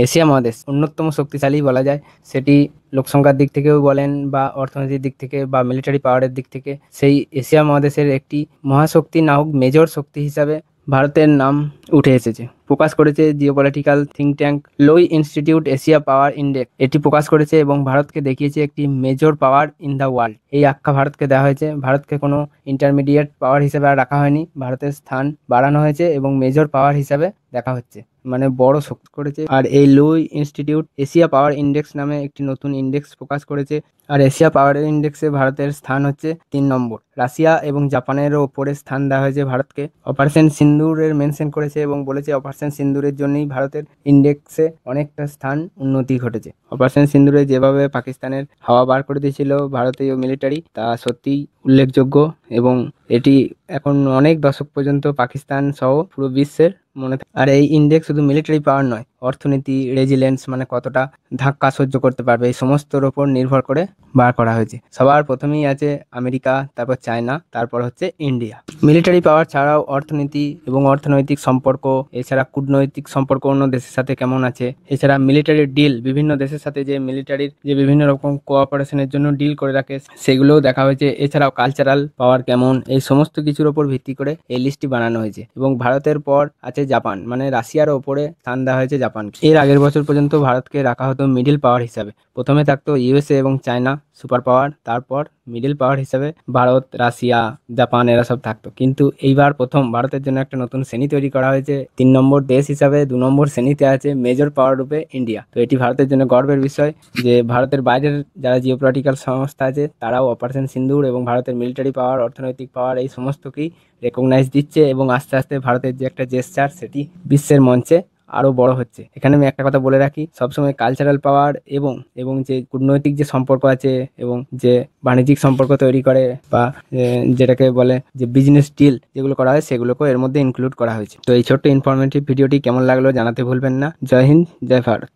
Asia মহাদেশ অন্যতম শক্তিশালী বলা যায়। সেটি লোকসংখ্যার দিক থেকেও বলেন বা অর্থনীতির দিক থেকে বা মিলিটারি পাওয়ারের দিক থেকে সেই এশিয়া মহাদেশের একটি মহাশক্তি না হোক মেজর শক্তি হিসাবে ভারতের নাম উঠে এসেছে। প্রকাশ করেছে geopolitical think tank Lowy Institute Asia Power Index, এটি প্রকাশ করেছে এবং ভারতকে দেখিয়েছে একটি major power in the world. এই আখ্যা ভারতকে দেওয়া হয়েছে। ভারতকে কোনো ইন্টারমিডিয়েট পাওয়ার হিসেবে আর রাখা হয়নি, ভারতের স্থান বাড়ানো হয়েছে এবং মেজর পাওয়ার হিসাবে দেখা হচ্ছে, মানে বড় শক্তি করেছে। আর এই Luis institute Asia Power index নামে একটি নতুন ইন্ডেক্স প্রকাশ করেছে। আর এশিয়া পাওয়ার ইন্ডেক্সে ভারতের স্থান হচ্ছে 3 নম্বর। রাশিয়া এবং জাপানেরও ওপরে স্থান দেওয়া হয়েছে ভারতকে। অপারেশন সিন্দুরের মেনশন করেছে এবং বলেছে অপারেশন সিন্দুরের জন্যই ভারতের ইন্ডেক্সে অনেকটা স্থান উন্নতি ঘটেছে। অপারেশন সিন্দুরে যেভাবে পাকিস্তানের হাওয়া বার করে দিয়েছিল ভারতীয় মিলিটারি, তা সত্যিই উল্লেখযোগ্য এবং এটি এখন অনেক দশক পর্যন্ত পাকিস্তান সহ পুরো বিশ্বের মনে থাকে। আর এই ইন্ডেক্স শুধু মিলিটারি পাওয়ার নয়, অর্থনীতি, রেজিলেন্স মানে কতটা ধাক্কা সহ্য করতে পারবে, এই সমস্তর ওপর নির্ভর করে বার করা হয়েছে। সবার প্রথমেই আছে আমেরিকা, তারপর চায়না, তারপর হচ্ছে ইন্ডিয়া। মিলিটারি পাওয়ার ছাড়াও অর্থনীতি এবং অর্থনৈতিক সম্পর্ক, এছাড়া কূটনৈতিক সম্পর্ক অন্য দেশের সাথে কেমন আছে, এছাড়া মিলিটারি ডিল, বিভিন্ন দেশের সাথে যে মিলিটারির যে বিভিন্ন রকম কোঅপারেশনের জন্য ডিল করে রাখে সেগুলোও দেখা হয়েছে। এছাড়াও কালচারাল পাওয়ার কেমন, এই সমস্ত কিছুর ওপর ভিত্তি করে এই লিস্টটি বানানো হয়েছে। এবং ভারতের পর আছে জাপান, মানে রাশিয়ার ওপরে স্থান দেওয়া হয়েছে জাপানকে। এর আগের বছর পর্যন্ত ভারতকে রাখা হতো মিডিল পাওয়ার হিসাবে। প্রথমে থাকতো ইউএসএ এবং চায়না সুপার পাওয়ার, তারপর মিডিল পাওয়ার হিসাবে ভারত, রাশিয়া, জাপান এরা সব থাকতো। কিন্তু এইবার প্রথম ভারতের জন্য একটা নতুন শ্রেণী তৈরি করা হয়েছে। 3 নম্বর দেশ হিসাবে 2 নম্বর শ্রেণীতে আছে মেজর পাওয়ার রূপে ইন্ডিয়া। তো এটি ভারতের জন্য গর্বের বিষয় যে ভারতের বাইরের যারা জিওপলিটিক্যাল সংস্থা আছে তারাও অপারেশন সিন্দুর এবং ভারতের মিলিটারি পাওয়ার, অর্থনৈতিক পাওয়ার এই সমস্তকেই রেকগনাইজ দিচ্ছে এবং আস্তে আস্তে ভারতের যে একটা জেস্চার সেটি বিশ্বের মঞ্চে আরো বড় হচ্ছে। এখানে আমি একটা কথা বলে রাখি, সবসময় কালচারাল পাওয়ার এবং এবং যে কূটনৈতিক যে সম্পর্ক আছে এবং যে বাণিজ্যিক সম্পর্ক তৈরি করে বা যেটাকে বলে যে বিজনেস ডিল যেগুলো করা হয় সেগুলোকেও এর মধ্যে ইনক্লুড করা হয়েছে। তো এই ছোট্ট ইনফরমেটিভ ভিডিওটি কেমন লাগলো জানাতে ভুলবেন না। জয় হিন্দ, জয় ভারত।